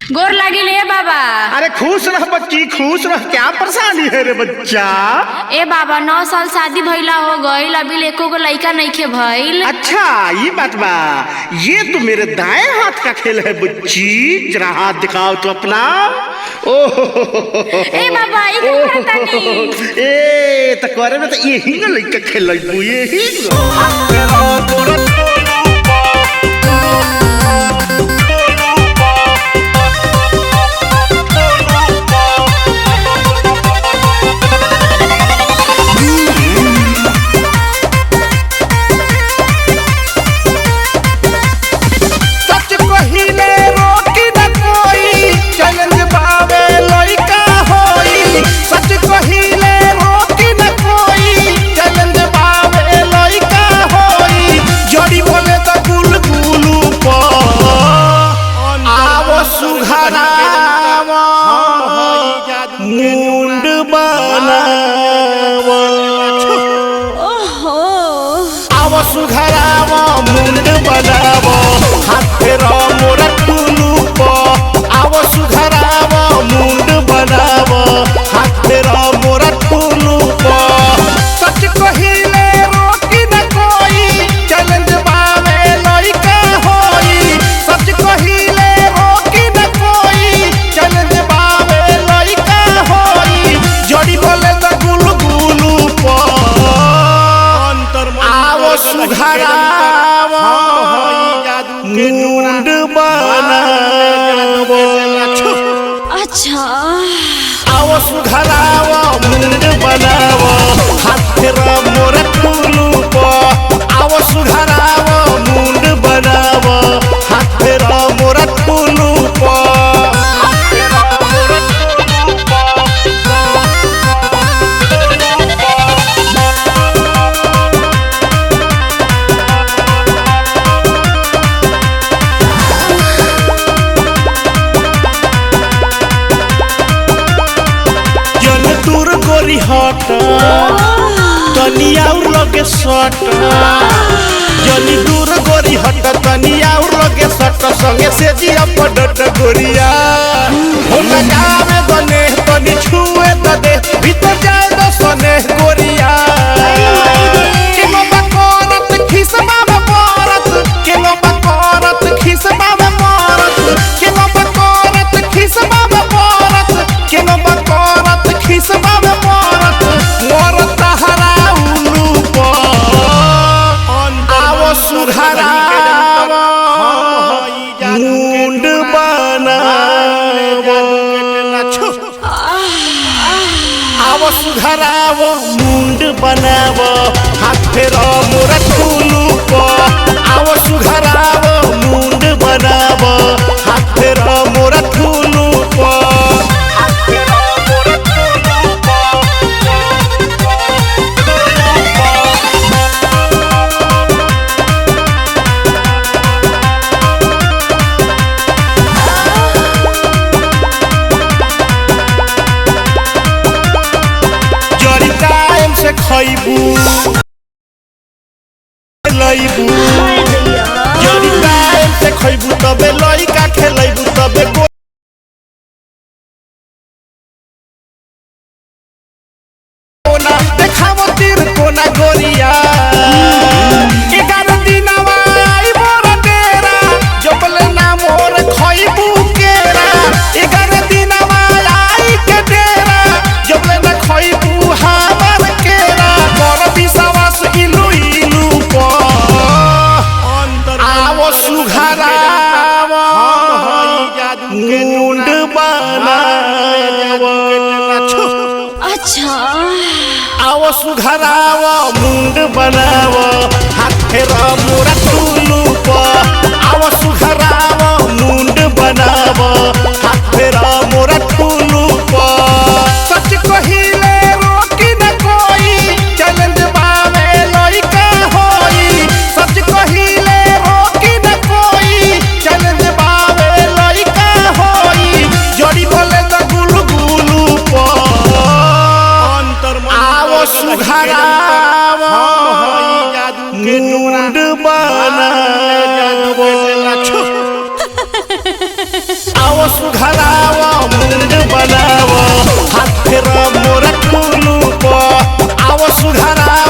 गोर लागी ले बाबा। अरे खुश रह बच्ची, खुश रह। क्या परेशानी है रे बच्चा? ए बाबा 9 साल शादी भइला हो गईल, अभी एको गो लइका नइखे भइल। अच्छा ये बात बा। ये तो मेरे दाएं हाथ का खेल है बच्ची। जरा हाथ दिखाओ तो अपना। ओह ए बाबा ई क्या करता नी? ए त करे में तो यही ना लइका खेल यही मुंड बनावा। आवा सुघरावा मुंड बनावा, हाथ फेरा मोरा टुलू पा। आवा सुघरावा मुंड बनावा, हाथ फेरा मोरा टुलू पा। सच कहिले रोकी न कोई, चैलेंज बावे लइका होई। सच कहिले रोकी न कोई, चैलेंज बावे लइका होई। जड़ी बोले त गुलु गुलु पा। आवो सुघरावा मुंड बनावा। अच्छा आवो सुघरावा मुंड बनावा, हाथ फेरा मोरा टुलू पा। आवो सुघरावा मुंड बनावा, हाथ फेरा मोरा टुलू पा। हट तनी और लगे सट, जनी दूर गोरी हट तनी और लगे सट। संगे से जी अपडट गोरिया हो लगावे बने तनी छुए त दे, भीतर जाए तो सने गोरिया। केनो बकरत खिसबा में परत, केनो बकरत खिसबा में परत। केनो बकरत खिसबा में परत, केनो बकरत खिसबा में परत। मोर तहरा उलू पा। आवो सुघरावा मुंड बनावा। आवो सुघरावा मुंड बनावा, हाथ फेरा मोरा टुलू पा। आवो सुघरावा मुंड बनावा, हाथ फेरा मोरा टुलू पा। खइबू लइबू जड़ी टाइम से खइबू तबे लइका खेलइबू तबे कोना देखावो तीर कोना गोरिया। 11 दिनवा आई मोर डेरा, जबले ना मोर खइबू केरा। 11 दिनवा आई के डेरा, जबले ना खइबू हमार केरा। कर विश्वास इलू इलू पा। आवो सुघरावा मुंड बनावा। अच्छा आवो सुघरावा मुंड बनावा, हाथ फेरा मोरा टुलू पा। आवो सुघरावा मुंड बनावा, हाथ फेरा मोरा टुलू पा। सच कहिले रोकी न कोई, चैलेंज बावे लइका होई। सच कहिले रोकी न कोई, चैलेंज बावे लइका होई। जड़ी बोले त गुलु गुलु पा। आवो सुघरावा मुंड बनावा। फेर मोरा टुलू प आव सुघराव